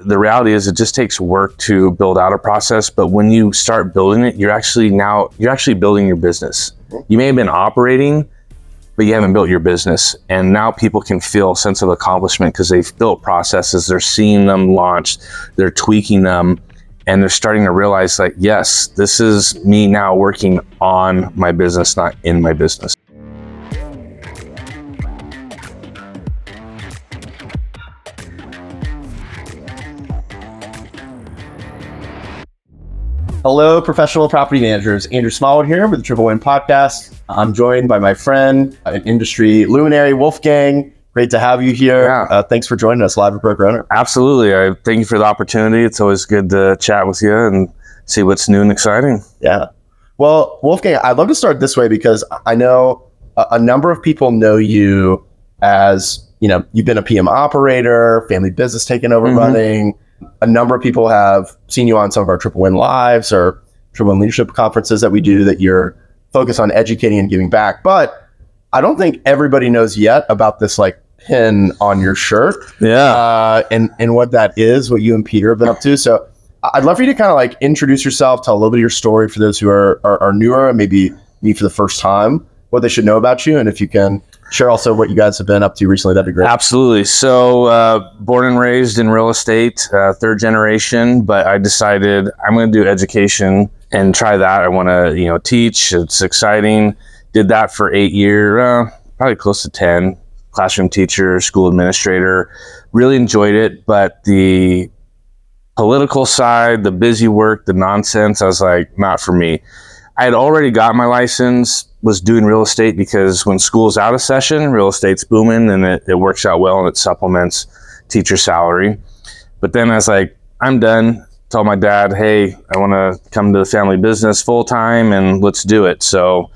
the reality is it just takes work to build out a process. But when you start building it, you're actually building your business. You may have been operating, but you haven't built your business. And now people can feel a sense of accomplishment because they've built processes, they're seeing them launched, they're tweaking them, and they're starting to realize like, yes, this is me now working on my business, not in my business. Hello, professional property managers. Andrew Smallwood here with the Triple Win Podcast. I'm joined by my friend, an industry luminary, Wolfgang. Great to have you here. Yeah. Thanks for joining us live at Broker Owner. Absolutely. I thank you for the opportunity. It's always good to chat with you and see what's new and exciting. Yeah. Well, Wolfgang, I'd love to start this way because I know a number of people know you as, you've been a PM operator, family business taken over running. A number of people have seen you on some of our Triple Win Lives or Triple Win Leadership conferences that we do that you're focused on educating and giving back. But I don't think everybody knows yet about this like pin on your shirt. Yeah. And what that is, what you and Peter have been up to. So I'd love for you to kind of like introduce yourself, tell a little bit of your story for those who are newer and maybe meet for the first time, what they should know about you. And if you can share also what you guys have been up to recently, that'd be great. Absolutely. So born and raised in real estate, third generation, but I decided I'm going to do education and try that. I want to, teach. It's exciting. Did that for 8 years, probably close to 10. Classroom teacher, school administrator. Really enjoyed it, but the political side, the busy work, the nonsense, I was like, not for me. I had already got my license, was doing real estate because when school's out of session, real estate's booming and it works out well and it supplements teacher salary. But then I was like, I'm done. Told my dad, hey, I want to come to the family business full time and let's do it. So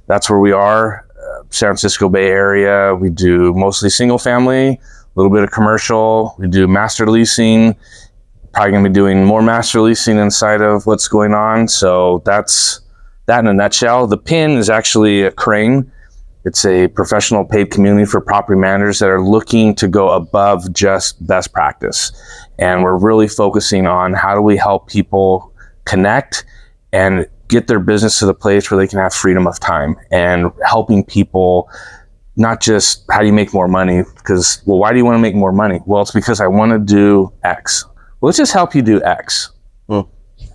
that's where we are, San Francisco Bay Area. We do mostly single family, a little bit of commercial. We do master leasing. Probably going to be doing more master leasing inside of what's going on. So that's that in a nutshell. The PIN is actually a crane. It's a professional paid community for property managers that are looking to go above just best practice. And we're really focusing on how do we help people connect and get their business to the place where they can have freedom of time, and helping people not just how do you make more money, because, well, why do you want to make more money? Well, it's because I want to do X. Well, let's just help you do X.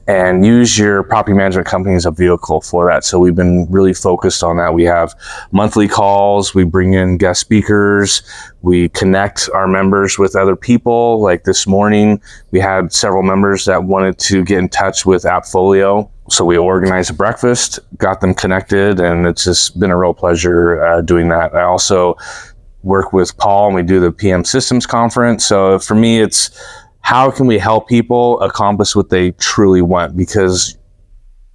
And use your property management company as a vehicle for that. So we've been really focused on that. We have monthly calls, we bring in guest speakers, we connect our members with other people. Like this morning, we had several members that wanted to get in touch with Appfolio. So we organized a breakfast, got them connected, and it's just been a real pleasure doing that. I also work with Paul and we do the PM Systems Conference. So for me, it's how can we help people accomplish what they truly want? Because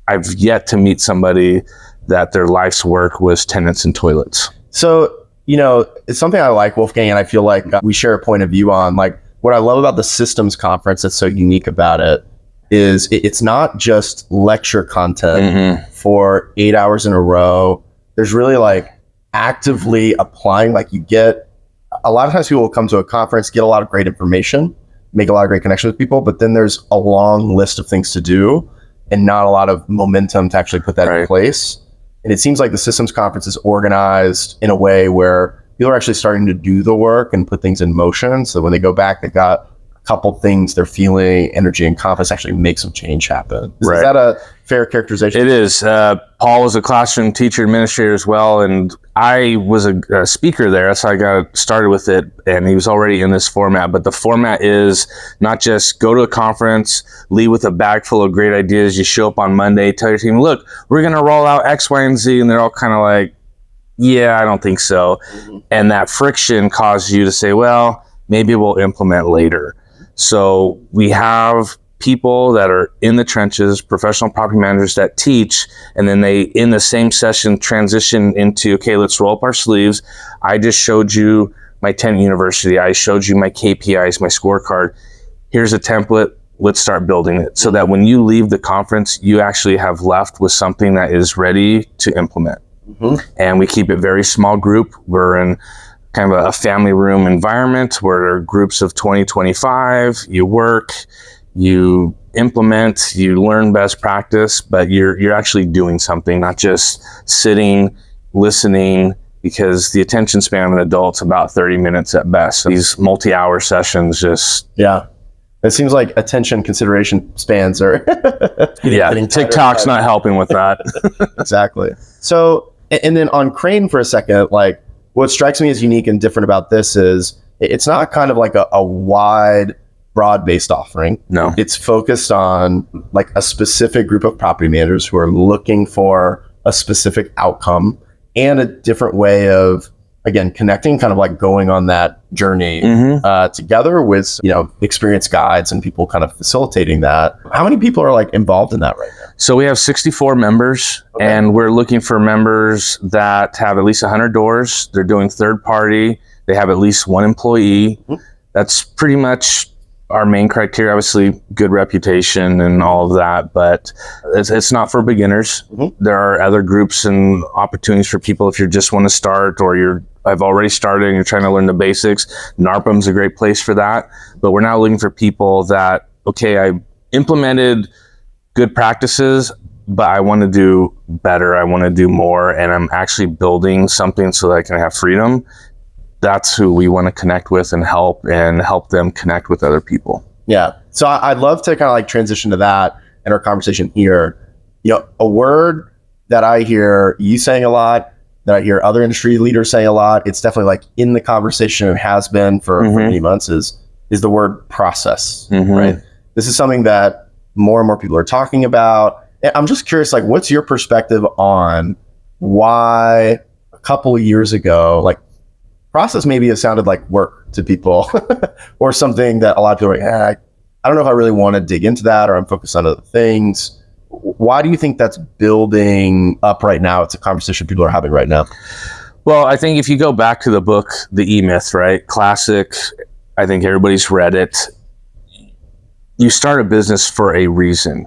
I've yet to meet somebody that their life's work was tenants and toilets. So, it's something I like, Wolfgang, and I feel like we share a point of view on. Like, what I love about the Systems Conference that's so unique about it is it's not just lecture content for 8 hours in a row. There's really like actively applying, like you get, a lot of times people will come to a conference, get a lot of great information, make a lot of great connections with people, but then there's a long list of things to do and not a lot of momentum to actually put that in place. And it seems like the Systems Conference is organized in a way where people are actually starting to do the work and put things in motion. So when they go back, they've got a couple things they're feeling, energy and confidence actually make some change happen. Is that a fair characterization? It is. Paul was a classroom teacher administrator as well, and I was a speaker there. That's how I got started with it, and he was already in this format. But the format is not just go to a conference, leave with a bag full of great ideas. You show up on Monday, tell your team, look, we're going to roll out X, Y, and Z, and they're all kind of like, yeah, I don't think so. And that friction caused you to say, well, maybe we'll implement later. So we have people that are in the trenches, professional property managers that teach, and then they, in the same session, transition into, okay, let's roll up our sleeves. I just showed you my tenant university. I showed you my KPIs, my scorecard. Here's a template. Let's start building it so that when you leave the conference, you actually have left with something that is ready to implement. And we keep it very small group. We're in kind of a family room environment where there are groups of 20, 25, you work, you implement, you learn best practice, but you're actually doing something, not just sitting, listening, because the attention span of an adult's about 30 minutes at best. So these multi-hour sessions just... Yeah. It seems like attention consideration spans are... yeah, TikTok's not helping with that. Exactly. So, and then on Crane for a second, like what strikes me as unique and different about this is it's not kind of like a wide, broad-based offering. No. It's focused on like a specific group of property managers who are looking for a specific outcome and a different way of, again, connecting, kind of like going on that journey together with, experienced guides and people kind of facilitating that. How many people are like involved in that right now? So we have 64 members, and we're looking for members that have at least 100 doors. They're doing third party. They have at least one employee. That's pretty much our main criteria. Obviously, good reputation and all of that, but it's not for beginners. There are other groups and opportunities for people if you just want to start, or I've already started and you're trying to learn the basics. NARPM's a great place for that, but we're now looking for people that, okay, I implemented good practices, but I want to do better. I want to do more, and I'm actually building something so that I can have freedom. That's who we want to connect with and help them connect with other people. Yeah. So I'd love to kind of like transition to that in our conversation here. A word that I hear you saying a lot, that I hear other industry leaders saying a lot, it's definitely like in the conversation, it has been for many months, is the word process, right? This is something that more and more people are talking about. And I'm just curious, like, what's your perspective on why a couple of years ago, like, process maybe has sounded like work to people or something that a lot of people are like, I don't know if I really want to dig into that, or I'm focused on other things. Why do you think that's building up right now? It's a conversation people are having right now. Well, I think if you go back to the book, The E-Myth, right? Classic. I think everybody's read it. You start a business for a reason.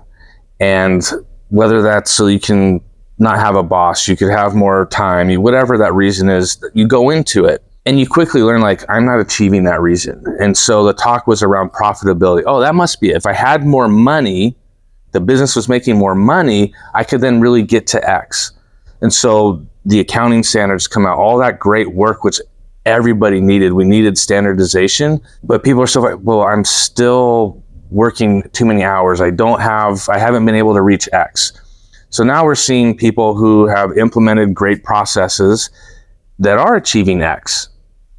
And whether that's so you can not have a boss, you could have more time, whatever that reason is, you go into it. And you quickly learn, like, I'm not achieving that reason. And so the talk was around profitability. Oh, that must be it. If I had more money, the business was making more money, I could then really get to X. And so the accounting standards come out, all that great work, which everybody needed. We needed standardization, but people are still like, well, I'm still working too many hours. I haven't been able to reach X. So now we're seeing people who have implemented great processes that are achieving X.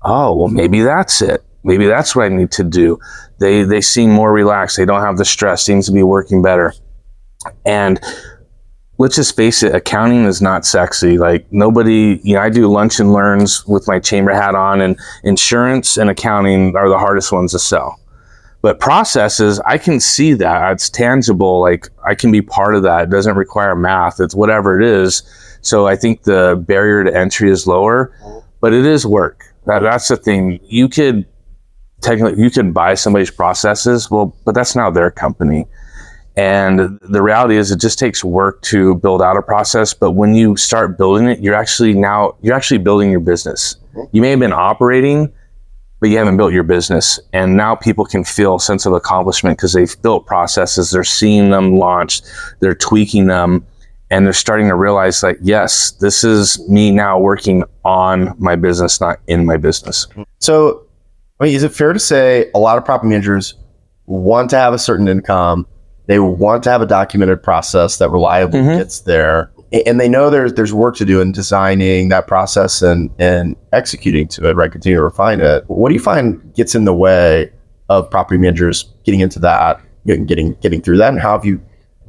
Oh, well, maybe that's it. Maybe that's what I need to do. They seem more relaxed. They don't have the stress, seems to be working better. And let's just face it, accounting is not sexy. Like, nobody, I do lunch and learns with my chamber hat on, and insurance and accounting are the hardest ones to sell. But processes, I can see that. It's tangible. Like, I can be part of that. It doesn't require math. It's whatever it is. So I think the barrier to entry is lower, but it is work. That's the thing. You could buy somebody's processes, but that's now their company. And the reality is, it just takes work to build out a process. But when you start building it, you're actually building your business. You may have been operating, but you haven't built your business. And now people can feel a sense of accomplishment because they've built processes. They're seeing them launched. They're tweaking them. And they're starting to realize, like, yes, this is me now working on my business, not in my business. So, is it fair to say a lot of property managers want to have a certain income? They want to have a documented process that reliably gets there. And they know there's work to do in designing that process and executing to it, right? Continue to refine it. What do you find gets in the way of property managers getting into that, getting through that? And how have you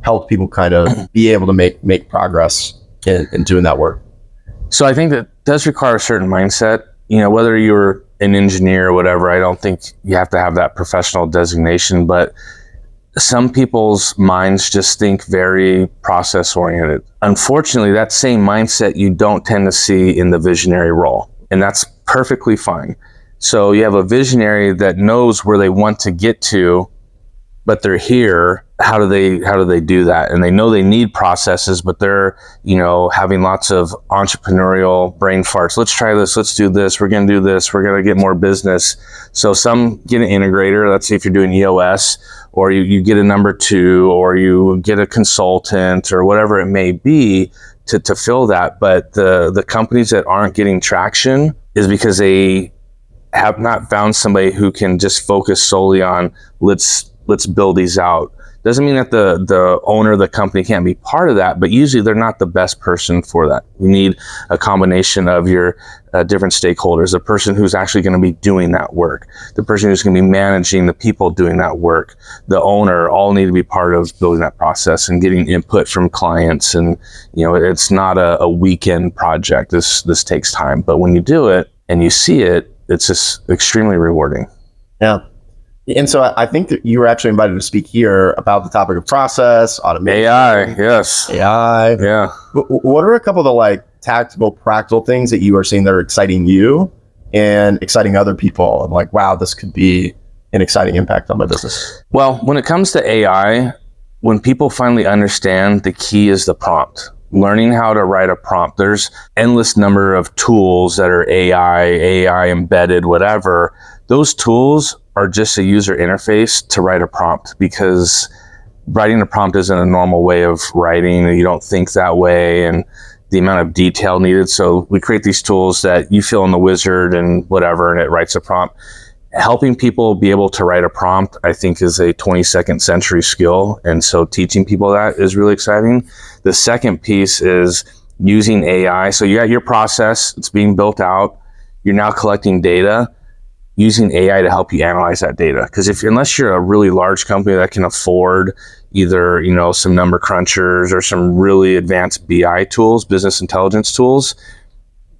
helped people kind of be able to make progress in doing that work? So I think that does require a certain mindset. Whether you're an engineer or whatever, I don't think you have to have that professional designation, but some people's minds just think very process oriented. Unfortunately, that same mindset you don't tend to see in the visionary role, and that's perfectly fine. So you have a visionary that knows where they want to get to, but they're here how do they do that? And they know they need processes, but they're, having lots of entrepreneurial brain farts. Let's try this. Let's do this. We're going to do this. We're going to get more business. So some get an integrator. Let's say if you're doing EOS, or you get a number two, or you get a consultant, or whatever it may be to fill that. But the companies that aren't getting traction is because they have not found somebody who can just focus solely on let's build these out. Doesn't mean that the owner of the company can't be part of that, but usually they're not the best person for that. You need a combination of your different stakeholders, the person who's actually going to be doing that work, the person who's going to be managing the people doing that work, the owner, all need to be part of building that process and getting input from clients. And, it's not a weekend project. This takes time, but when you do it and you see it, it's just extremely rewarding. Yeah. And so I think that you were actually invited to speak here about the topic of process, automation. AI, yes. AI. Yeah. What are a couple of the tactical, practical things that you are seeing that are exciting you and exciting other people? And wow, this could be an exciting impact on my business. Well, when it comes to AI, when people finally understand, the key is the prompt. Learning how to write a prompt. There's endless number of tools that are AI embedded, whatever. Those tools are just a user interface to write a prompt, because writing a prompt isn't a normal way of writing, and you don't think that way, and the amount of detail needed. So we create these tools that you fill in the wizard and whatever, and it writes a prompt. Helping people be able to write a prompt, I think, is a 22nd century skill. And so teaching people that is really exciting. The second piece is using AI. So you got your process, it's being built out. You're now collecting data, using AI to help you analyze that data. Because unless you're a really large company that can afford either, some number crunchers or some really advanced BI tools, business intelligence tools,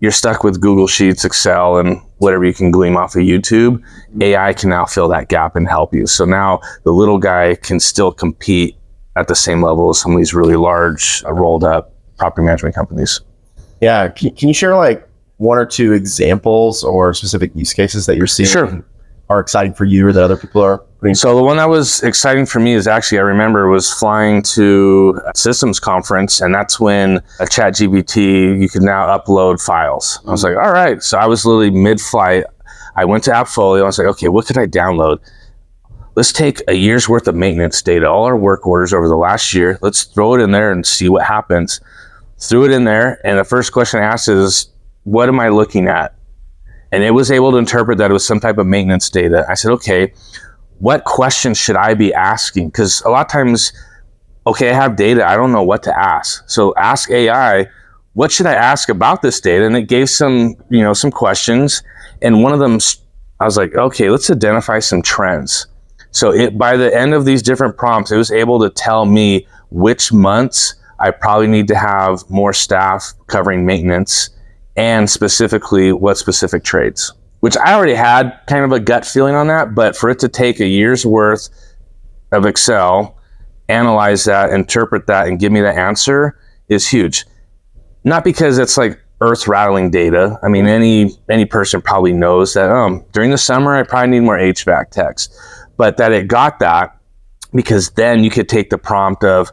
you're stuck with Google Sheets, Excel, and whatever you can glean off of YouTube. AI can now fill that gap and help you. So now the little guy can still compete at the same level as some of these really large, rolled up property management companies. Yeah. Can you share one or two examples or specific use cases that you're seeing Sure. are exciting for you or that other people are putting? So the one that was exciting for me is actually, I remember, was flying to a systems conference, and that's when a ChatGPT, you could now upload files. I was like, all right. So I was literally mid-flight. I went to AppFolio. I was like, okay, what could I download? Let's take a year's worth of maintenance data, all our work orders over the last year. Let's throw it in there and see what happens. Threw it in there, and the first question I asked is, what am I looking at? And it was able to interpret that it was some type of maintenance data. I said, okay, what questions should I be asking? Because a lot of times, okay, I have data, I don't know what to ask. So ask AI, what should I ask about this data? And it gave some questions. And one of them, I was like, okay, let's identify some trends. So by the end of these different prompts, it was able to tell me which months I probably need to have more staff covering maintenance, and specifically what specific trades, which I already had kind of a gut feeling on that, but for it to take a year's worth of Excel, analyze that, interpret that, and give me the answer is huge. Not because it's earth-rattling data. I mean, any person probably knows that during the summer, I probably need more HVAC techs, but that it got that, because then you could take the prompt of,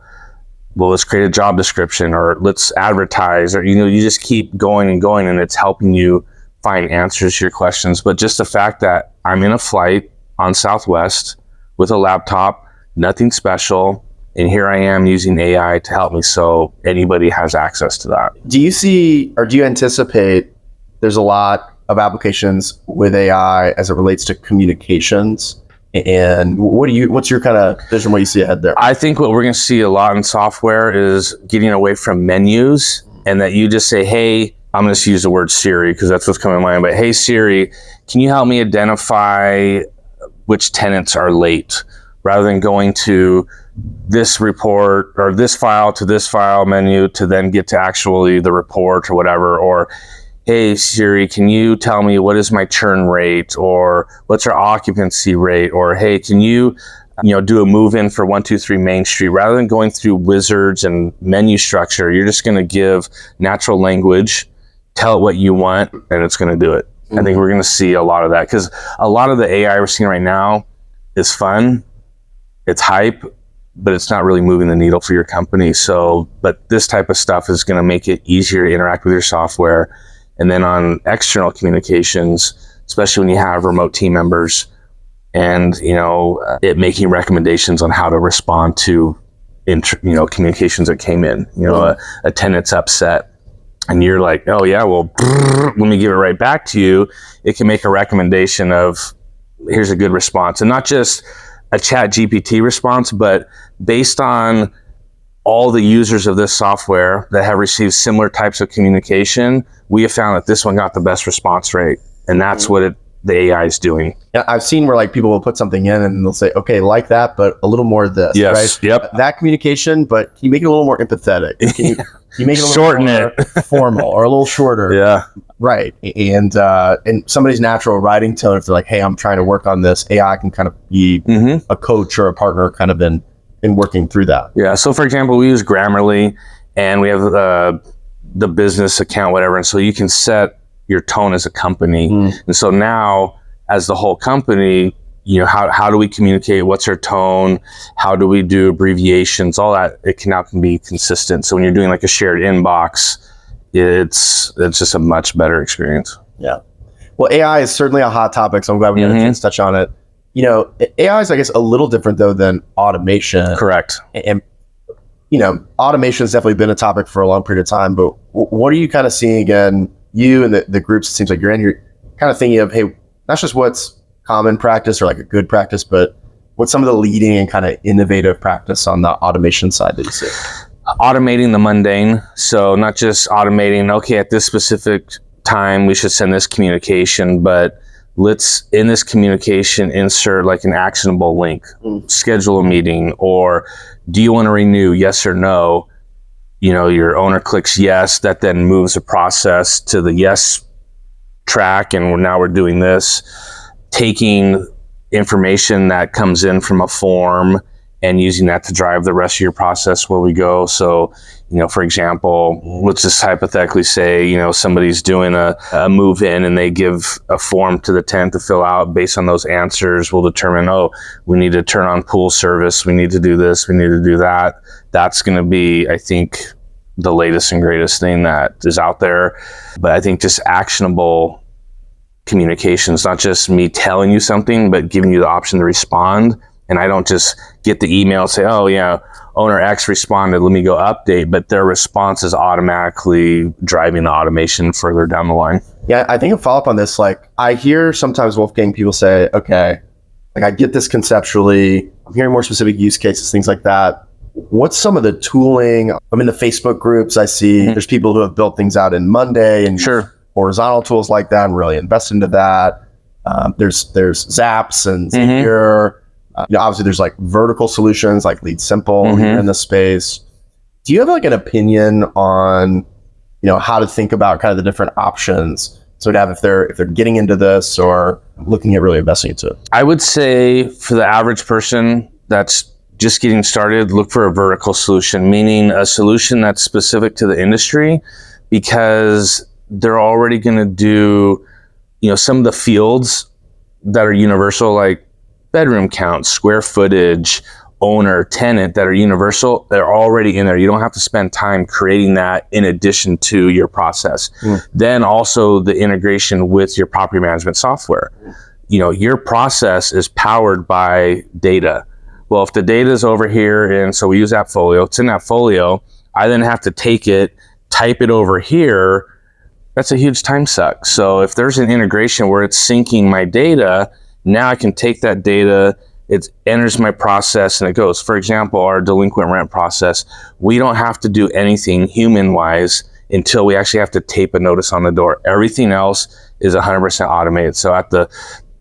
well, let's create a job description, or let's advertise, or, you just keep going and going, and it's helping you find answers to your questions. But just the fact that I'm in a flight on Southwest with a laptop, nothing special, and here I am using AI to help me, so anybody has access to that. Do you see, or do you anticipate there's a lot of applications with AI as it relates to communications? And what's your kind of vision, what you see ahead there? I think what we're going to see a lot in software is getting away from menus, and that you just say, hey, I'm going to use the word Siri because that's what's coming to mind, but hey, Siri, can you help me identify which tenants are late, rather than going to this report or this file to this file menu to then get to actually the report or whatever. Or, hey, Siri, can you tell me what is my churn rate, or what's our occupancy rate? Or, hey, can you do a move-in for 123 Main Street? Rather than going through wizards and menu structure, you're just going to give natural language, tell it what you want, and it's going to do it. Mm-hmm. I think we're going to see a lot of that, because a lot of the AI we're seeing right now is fun, it's hype, but it's not really moving the needle for your company. So, but this type of stuff is going to make it easier to interact with your software. And then on external communications, especially when you have remote team members, and it making recommendations on how to respond to communications that came in, a tenant's upset, and you're like, oh yeah, well, let me give it right back to you. It can make a recommendation of, here's a good response, and not just a chat GPT response, but based on all the users of this software that have received similar types of communication, we have found that this one got the best response rate, and that's what the AI is doing. Yeah, I've seen where like people will put something in and they'll say, okay, like that, but a little more of this. Yes. Right? Yep. That communication, but can you make it a little more empathetic? Can you make it a little Shorten more formal or a little shorter? Yeah. Right. And somebody's natural writing tone, if they're like, hey, I'm trying to work on this, AI can kind of be a coach or a partner kind of in working through that. Yeah. So for example, we use Grammarly, and we have the business account, whatever. And so you can set your tone as a company. And so now as the whole company, how do we communicate? What's our tone? How do we do abbreviations? All that, it now can be consistent. So when you're doing like a shared inbox, it's just a much better experience. Yeah. Well, AI is certainly a hot topic, so I'm glad we had a chance to touch on it. AI is, I guess, a little different though than automation. Correct. And automation has definitely been a topic for a long period of time, but what are you kind of seeing again, you and the groups it seems like you're in, you're kind of thinking of, hey, not just what's common practice or like a good practice, but what's some of the leading and kind of innovative practice on the automation side that you see? Automating the mundane. So not just automating, okay, at this specific time, we should send this communication, but let's, in this communication, insert like an actionable link, schedule a meeting, or do you want to renew? Yes or no? Your owner clicks yes, that then moves the process to the yes track. And now we're doing this, taking information that comes in from a form and using that to drive the rest of your process where we go. So, for example, let's just hypothetically say, somebody's doing a move in and they give a form to the tenant to fill out. Based on those answers, we'll determine, we need to turn on pool service. We need to do this. We need to do that. That's going to be, I think, the latest and greatest thing that is out there. But I think just actionable communications, not just me telling you something, but giving you the option to respond. And I don't just get the email and say, oh yeah, owner X responded, let me go update. But their response is automatically driving the automation further down the line. Yeah, I think a follow-up on this, like I hear sometimes, Wolfgang, people say, okay, like I get this conceptually, I'm hearing more specific use cases, things like that. What's some of the tooling? I'm in the Facebook groups. I see there's people who have built things out in Monday and horizontal tools like that and really invest into that. There's Zaps and Zapier. Obviously there's like vertical solutions like Lead Simple in this space. Do you have like an opinion on, how to think about kind of the different options? So to have if they're getting into this or looking at really investing into it? I would say for the average person that's just getting started, look for a vertical solution, meaning a solution that's specific to the industry, because they're already going to do, some of the fields that are universal, like bedroom count, square footage, owner, tenant, that are universal. They're already in there. You don't have to spend time creating that in addition to your process. Then also the integration with your property management software. Your process is powered by data. Well, if the data is over here, and so we use AppFolio, it's in AppFolio, I then have to take it, type it over here. That's a huge time suck. So if there's an integration where it's syncing my data, now I can take that data, it enters my process and it goes. For example, our delinquent rent process, we don't have to do anything human-wise until we actually have to tape a notice on the door. Everything else is 100% automated. So at the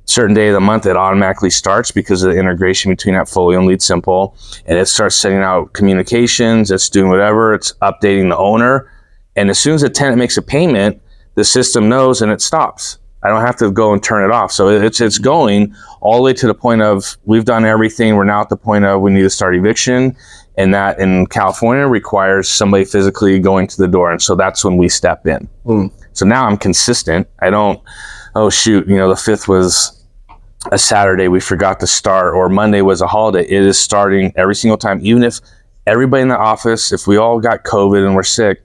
certain day of the month, it automatically starts because of the integration between AppFolio and Lead Simple, and it starts sending out communications, it's doing whatever, it's updating the owner, and as soon as the tenant makes a payment, the system knows and it stops. I don't have to go and turn it off. So it's going all the way to the point of we've done everything. We're now at the point of we need to start eviction, and that in California requires somebody physically going to the door, and so that's when we step in. So now I'm consistent. I don't, oh shoot, the 5th was a Saturday we forgot to start, or Monday was a holiday, it is starting every single time. Even if everybody in the office, if we all got COVID and we're sick,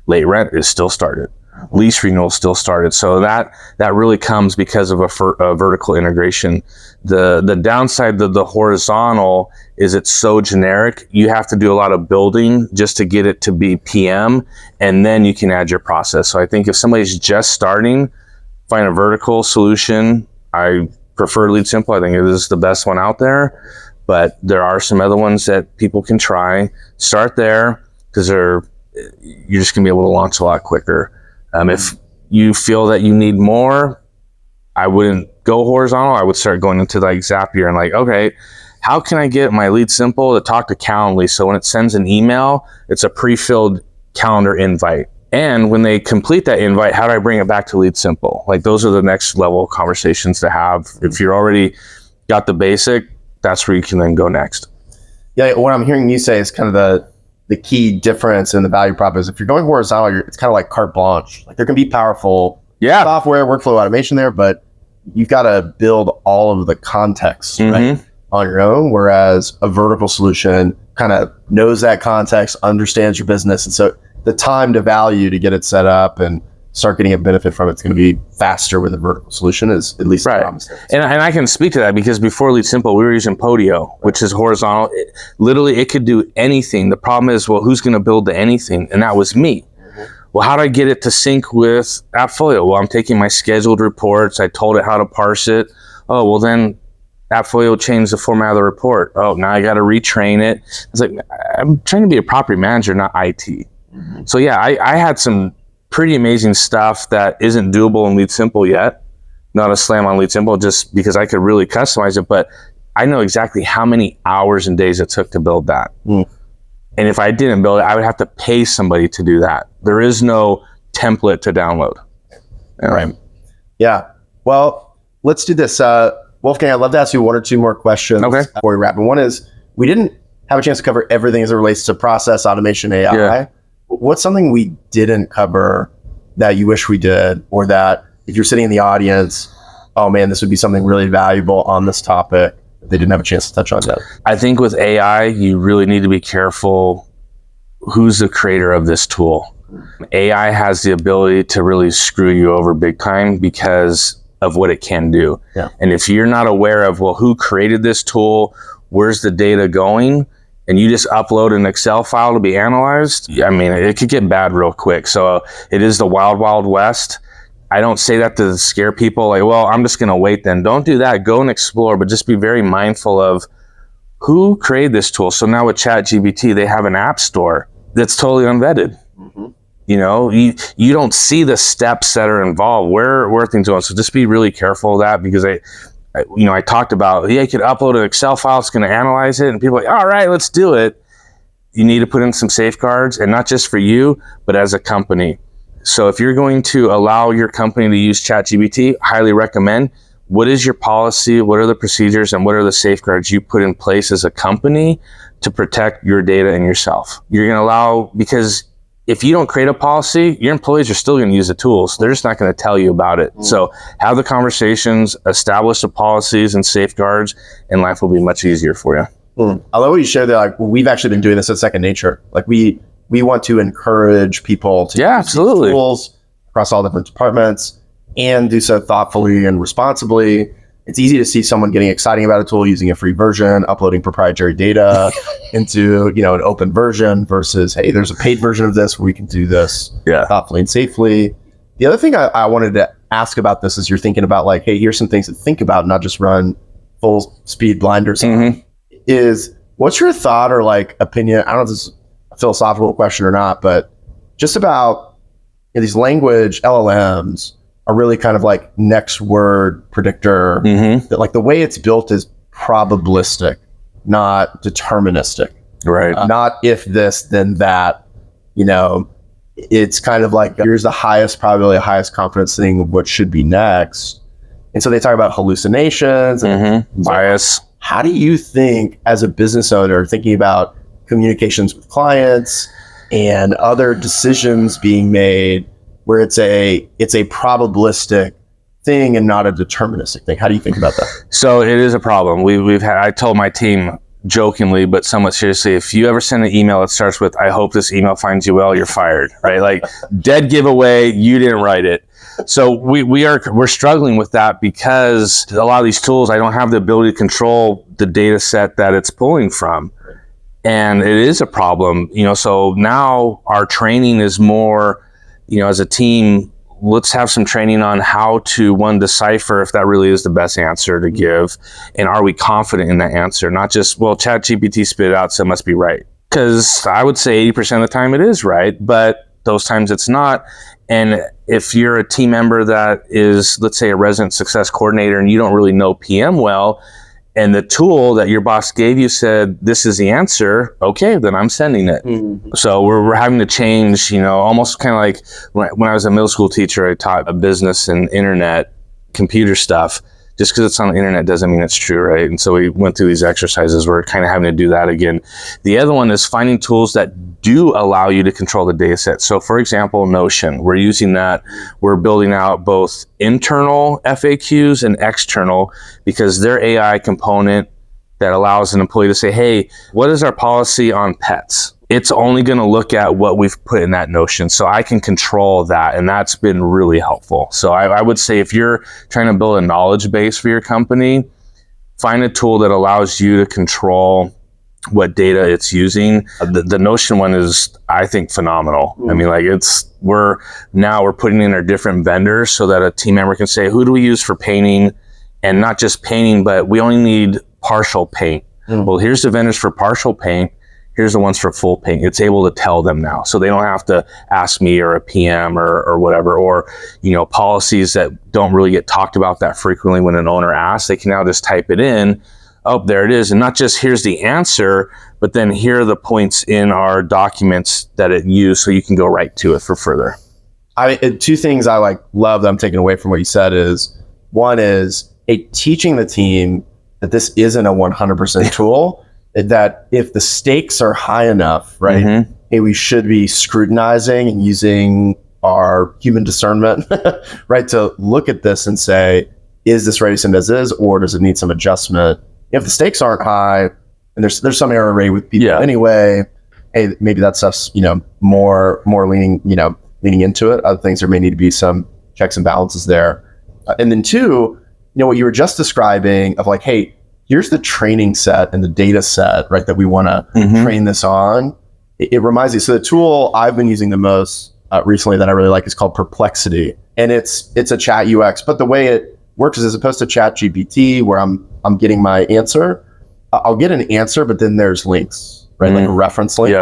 late rent is still started. Lease renewal still started. So that really comes because of a vertical integration. The downside of the horizontal is it's so generic. You have to do a lot of building just to get it to be PM, and then you can add your process. So I think if somebody's just starting, find a vertical solution. I prefer Lead Simple. I think it is the best one out there, but there are some other ones that people can try. Start there, because you're just gonna be able to launch a lot quicker. If you feel that you need more, I wouldn't go horizontal. I would start going into like Zapier and like, okay, how can I get my Lead Simple to talk to Calendly? So when it sends an email, it's a pre-filled calendar invite. And when they complete that invite, how do I bring it back to Lead Simple? Like, those are the next level conversations to have. If you're already got the basic, that's where you can then go next. Yeah, what I'm hearing you say is kind of the key difference in the value prop is if you're going horizontal, it's kind of like carte blanche. Like, there can be powerful software, workflow automation there, but you've got to build all of the context right, on your own, whereas a vertical solution kind of knows that context, understands your business. And so the time to value to get it set up and start getting a benefit from it's going to be faster with a vertical solution, is at least right. And I can speak to that because before Lead Simple, we were using Podio, which is horizontal. Literally, it could do anything. The problem is, well, who's going to build the anything? And that was me. Well, how do I get it to sync with AppFolio? Well, I'm taking my scheduled reports. I told it how to parse it. Oh, well, then AppFolio changed the format of the report. Oh, now I got to retrain it. It's like, I'm trying to be a property manager, not IT. So yeah, I had some pretty amazing stuff that isn't doable in Lead Simple yet. Not a slam on Lead Simple, just because I could really customize it, but I know exactly how many hours and days it took to build that. And if I didn't build it, I would have to pay somebody to do that. There is no template to download. Right. Yeah. Well, let's do this. Wolfgang, I'd love to ask you one or two more questions before we wrap. And one is, we didn't have a chance to cover everything as it relates to process automation, AI. Yeah. What's something we didn't cover that you wish we did, or that if you're sitting in the audience, oh man, this would be something really valuable on this topic that they didn't have a chance to touch on yet? I think with AI, you really need to be careful who's the creator of this tool. AI has the ability to really screw you over big time because of what it can do. Yeah. And if you're not aware of, well, who created this tool, where's the data going, and you just upload an Excel file to be analyzed, I mean, it could get bad real quick. So it is the wild, wild west. I don't say that to scare people like, well, I'm just going to wait then. Don't do that. Go and explore, but just be very mindful of who created this tool. So now with ChatGPT, they have an app store that's totally unvetted. You know, you don't see the steps that are involved, where things going. So just be really careful of that, because I talked about, you could upload an Excel file, it's going to analyze it, and people are like, all right, let's do it. You need to put in some safeguards, and not just for you, but as a company. So if you're going to allow your company to use ChatGPT, highly recommend, what is your policy, what are the procedures, and what are the safeguards you put in place as a company to protect your data and yourself? You're going to allow, because if you don't create a policy, your employees are still going to use the tools. They're just not going to tell you about it. So have the conversations, establish the policies and safeguards, and life will be much easier for you. I love what you shared there. Like, we've actually been doing this at Second Nature. Like, we want to encourage people to use these tools across all different departments and do so thoughtfully and responsibly. It's easy to see someone getting excited about a tool, using a free version, uploading proprietary data into, an open version, versus, hey, there's a paid version of this where we can do this thoughtfully and safely. The other thing I wanted to ask about this is, you're thinking about like, hey, here's some things to think about, not just run full speed blinders on, is what's your thought or like opinion? I don't know if this is a philosophical question or not, but just about these language LLMs are really kind of like next word predictor, that like the way it's built is probabilistic, not deterministic. Right. Not if this, then that. It's kind of like, here's the highest probability, highest confidence thing of what should be next. And so they talk about hallucinations and bias. How do you think, as a business owner, thinking about communications with clients and other decisions being made, where it's a probabilistic thing and not a deterministic thing. How do you think about that? So it is a problem. I told my team jokingly, but somewhat seriously, if you ever send an email that starts with, "I hope this email finds you well," you're fired, right? Like, dead giveaway, you didn't write it. So we're struggling with that because a lot of these tools, I don't have the ability to control the data set that it's pulling from. And it is a problem, so now our training is more, as a team, let's have some training on how to, one, decipher if that really is the best answer to give. And are we confident in that answer? Not just, well, ChatGPT spit it out, so it must be right. Because I would say 80% of the time it is right, but those times it's not. And if you're a team member that is, let's say, a resident success coordinator and you don't really know PM well, and the tool that your boss gave you said, this is the answer, okay, then I'm sending it. Mm-hmm. So we're having to change, almost kind of like when I was a middle school teacher, I taught a business and internet computer stuff. Just because it's on the internet doesn't mean it's true, right? And so we went through these exercises. We're kind of having to do that again. The other one is finding tools that do allow you to control the data set. So for example, Notion, we're using that. We're building out both internal FAQs and external because their AI component that allows an employee to say, hey, what is our policy on pets? It's only going to look at what we've put in that Notion. So I can control that. And that's been really helpful. So I would say if you're trying to build a knowledge base for your company, find a tool that allows you to control what data it's using. The Notion one is, I think, phenomenal. I mean, like we're putting in our different vendors so that a team member can say, who do we use for painting? And not just painting, but we only need partial paint. Well, here's the vendors for partial paint. Here's the ones for full paint. It's able to tell them now. So they don't have to ask me or a PM or whatever, or, policies that don't really get talked about that frequently when an owner asks. They can now just type it in. Oh, there it is. And not just here's the answer, but then here are the points in our documents that it used so you can go right to it for further. Two things I love that I'm taking away from what you said is, one is teaching the team that this isn't a 100% tool. That if the stakes are high enough, right, mm-hmm. hey, we should be scrutinizing and using our human discernment, right, to look at this and say, is this ready to send as is, or does it need some adjustment? If the stakes aren't high, and there's some error rate with people anyway, hey, maybe that stuff's more leaning into it. Other things, there may need to be some checks and balances there. And then two, what you were just describing of hey, here's the training set and the data set, right, that we want to mm-hmm. train this on. It reminds me. So the tool I've been using the most recently that I really like is called Perplexity. And it's a chat UX. But the way it works is, as opposed to ChatGPT, where I'm getting my answer, I'll get an answer, but then there's links, right? Mm-hmm. Like a reference link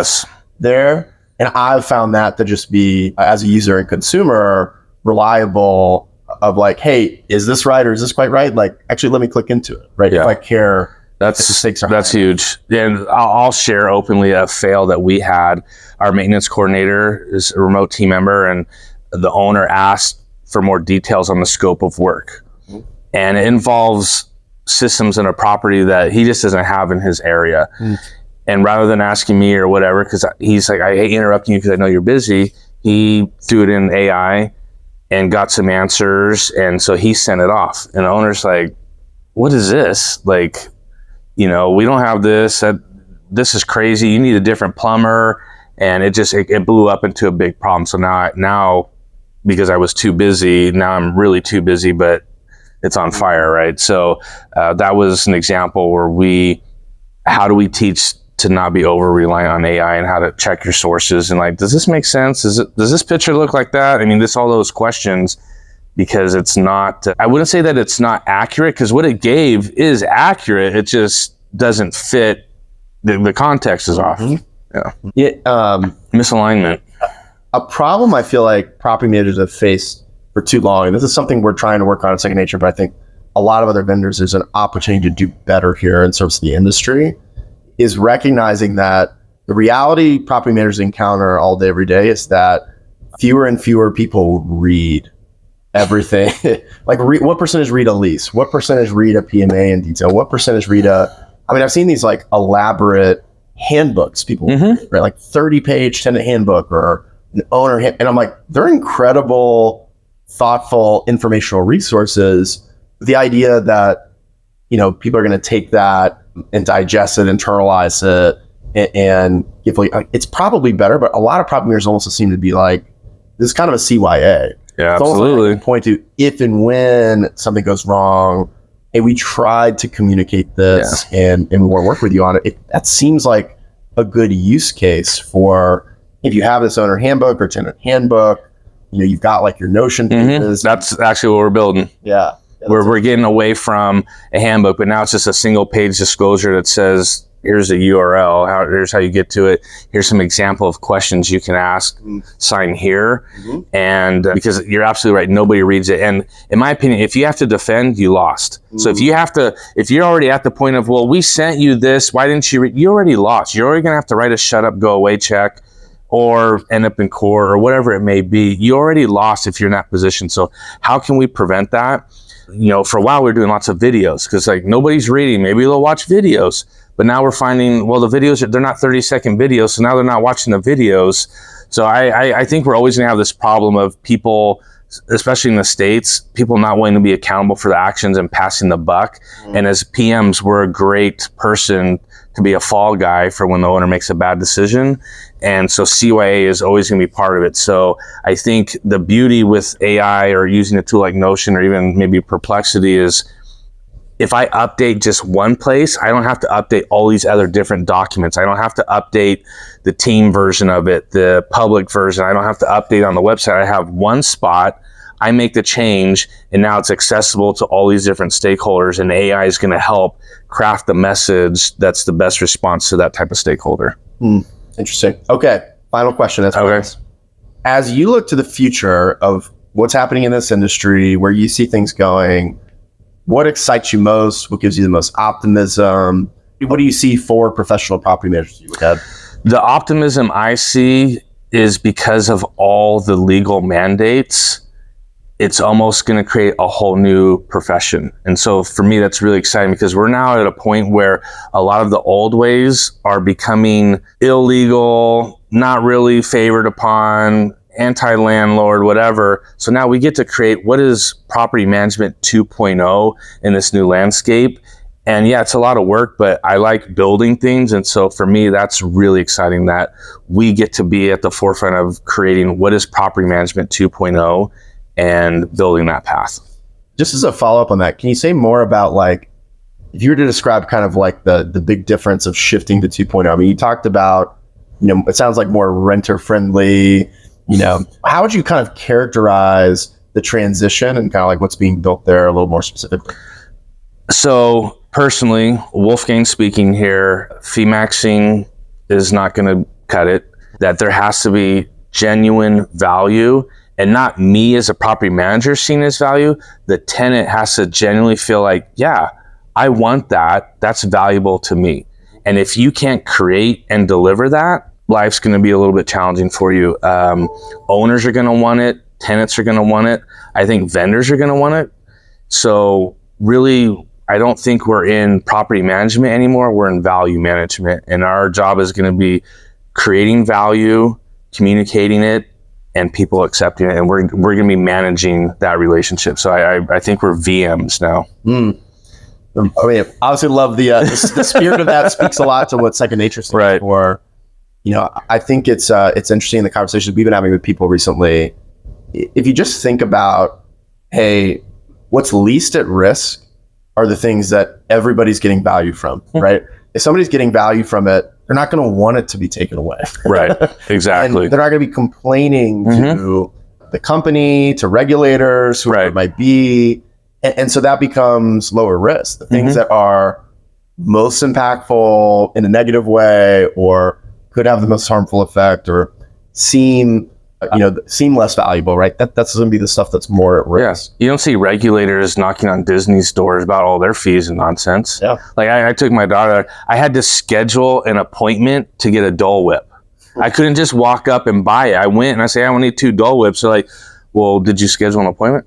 there. And I've found that to just be, as a user and consumer, reliable of hey, is this right or is this quite right? Actually, let me click into it, right? Yeah. If I care, that's huge. And I'll share openly a fail that we had. Our maintenance coordinator is a remote team member, and the owner asked for more details on the scope of work. Mm-hmm. And it involves systems in a property that he just doesn't have in his area. Mm. And rather than asking me or whatever, because he's like, I hate interrupting you because I know you're busy, he threw it in AI and got some answers, and so he sent it off. And the owner's like, what is this? We don't have this. This is crazy. You need a different plumber. And it blew up into a big problem. So now, because I was too busy, now I'm really too busy, but it's on fire, right? So that was an example where how do we teach to not be over reliant on AI, and how to check your sources, and does this make sense? Does this picture look like that? I mean, all those questions, because it's not, I wouldn't say that it's not accurate, because what it gave is accurate. It just doesn't fit. The context is off. Mm-hmm. Misalignment. A problem I feel like property managers have faced for too long, and this is something we're trying to work on at Second Nature, but I think a lot of other vendors, there's an opportunity to do better here in terms of the industry, is recognizing that the reality property managers encounter all day, every day, is that fewer and fewer people read everything. What percentage read a lease? What percentage read a PMA in detail? What percentage read I've seen these elaborate handbooks, people, mm-hmm. right? 30-page tenant handbook or an owner and I'm they're incredible thoughtful informational resources, the idea that, you know, people are going to take that and digest it, internalize it, and give, like, it's probably better, but a lot of prop mirrors almost seem to be like, this is kind of a CYA. Yeah, it's absolutely. Like point to if and when something goes wrong, hey, we tried to communicate this and we want to work with you on it. That seems like a good use case for if you have this owner handbook or tenant handbook, you know, you've got like your Notion pages. That's actually what we're building. Yeah. We're getting away from a handbook, but now it's just a single page disclosure that says, here's a URL, here's how you get to it. Here's some example of questions you can ask, sign here. And because you're absolutely right, nobody reads it. And in my opinion, if you have to defend, you lost. So if you're already at the point of, well, we sent you this, why didn't you you already lost. You're already gonna have to write a shut up, go away check, or end up in court or whatever it may be. You already lost if you're in that position. So how can we prevent that? You know, for a while we were doing lots of videos because like nobody's reading. Maybe they'll watch videos, but now we're finding, well, the videos, they're not 30-second videos. So now they're not watching the videos. So I think we're always gonna have this problem of people, especially in the States, people not wanting to be accountable for the actions and passing the buck. And as PMs, we're a great person to be a fall guy for when the owner makes a bad decision. And so CYA is always going to be part of it. So I think the beauty with AI or using a tool like Notion or even maybe Perplexity is if I update just one place, I don't have to update all these other different documents. I don't have to update the team version of it, the public version. I don't have to update on the website. I have one spot. I make the change, and now it's accessible to all these different stakeholders, and AI is going to help craft the message that's the best response to that type of stakeholder. Interesting. Okay, final question. That's okay. As you look to the future of what's happening in this industry, where you see things going, what excites you most? What gives you the most optimism? What do you see for professional property managers you look at? The optimism I see is because of all the legal mandates. It's almost going to create a whole new profession. And so for me, that's really exciting because we're now at a point where a lot of the old ways are becoming illegal, not really favored upon, anti-landlord, whatever. So now we get to create what is property management 2.0 in this new landscape. And yeah, it's a lot of work, but I like building things. And so for me, that's really exciting that we get to be at the forefront of creating what is property management 2.0 and building that path. Just as a follow-up on that, can you say more about, like, if you were to describe kind of like the big difference of shifting to 2.0? I mean, you talked about, you know, it sounds like more renter friendly, you know, how would you kind of characterize the transition and kind of like what's being built there a little more specifically? So personally, Wolfgang speaking here, fee maxing is not going to cut it. That there has to be genuine value. And not me as a property manager seeing this value, the tenant has to genuinely feel like, yeah, I want that. That's valuable to me. And if you can't create and deliver that, life's going to be a little bit challenging for you. Owners are going to want it. Tenants are going to want it. I think vendors are going to want it. So really, I don't think we're in property management anymore. We're in value management. And our job is going to be creating value, communicating it, and people accepting it, and we're going to be managing that relationship. So I think we're VMs now. I mean, obviously love the spirit of that. Speaks a lot to what second nature stands for. You know, I think it's interesting in the conversations we've been having with people recently. If you just think about, hey, what's least at risk are the things that everybody's getting value from, right? If somebody's getting value from it, they're not going to want it to be taken away. Right, exactly. And they're not going to be complaining to the company, to regulators, whoever it might be. And so that becomes lower risk. The things that are most impactful in a negative way or could have the most harmful effect or seem less valuable, right? That's going to be the stuff that's more at risk. Yeah. You don't see regulators knocking on Disney's doors about all their fees and nonsense. Yeah. Like I took my daughter, I had to schedule an appointment to get a Dole Whip. I couldn't just walk up and buy it. I went and I say, I need 2 Dole Whips. They're like, well, did you schedule an appointment?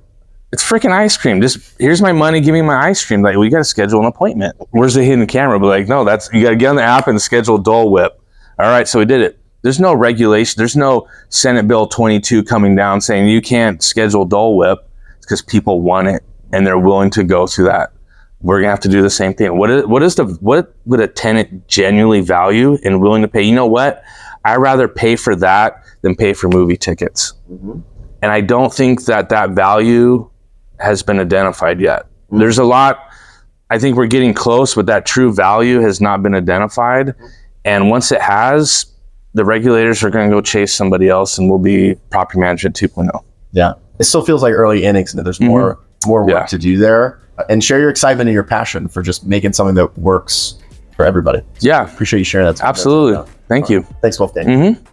It's freaking ice cream. Just here's my money. Give me my ice cream. Like, well, you got to schedule an appointment. Where's the hidden camera? But like, no, you got to get on the app and schedule Dole Whip. All right. So we did it. There's no regulation. There's no Senate Bill 22 coming down saying you can't schedule Dole Whip. It's because people want it and they're willing to go through that. We're gonna have to do the same thing. What would a tenant genuinely value and willing to pay? You know what? I'd rather pay for that than pay for movie tickets. Mm-hmm. And I don't think that value has been identified yet. Mm-hmm. There's a lot. I think we're getting close, but that true value has not been identified. Mm-hmm. And once it has, the regulators are going to go chase somebody else, and we'll be property management 2.0. Yeah, it still feels like early innings, and there's more work to do there. And share your excitement and your passion for just making something that works for everybody. Yeah. Appreciate you sharing that. Absolutely. Thank you. Thanks, Wolfgang. Mm-hmm.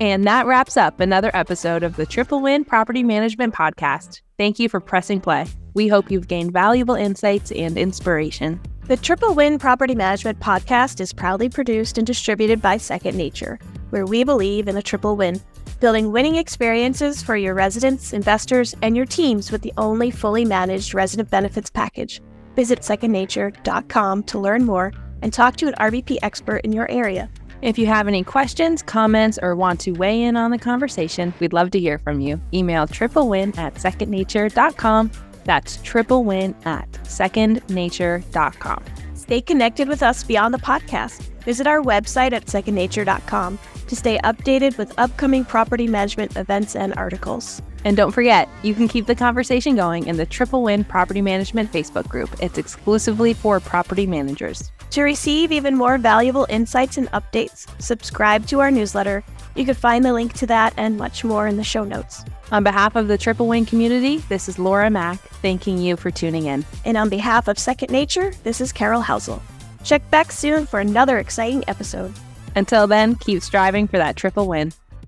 And that wraps up another episode of the Triple Win Property Management Podcast. Thank you for pressing play. We hope you've gained valuable insights and inspiration. The Triple Win Property Management Podcast is proudly produced and distributed by Second Nature, where we believe in a triple win, building winning experiences for your residents, investors, and your teams with the only fully managed resident benefits package. Visit secondnature.com to learn more and talk to an RBP expert in your area. If you have any questions, comments, or want to weigh in on the conversation, we'd love to hear from you. Email triplewin@secondnature.com. That's triplewin@secondnature.com. Stay connected with us beyond the podcast. Visit our website at secondnature.com to stay updated with upcoming property management events and articles. And don't forget, you can keep the conversation going in the Triple Win Property Management Facebook group. It's exclusively for property managers. To receive even more valuable insights and updates, subscribe to our newsletter. You can find the link to that and much more in the show notes. On behalf of the Triple Win community, this is Laura Mack, thanking you for tuning in. And on behalf of Second Nature, this is Carol Housel. Check back soon for another exciting episode. Until then, keep striving for that triple win.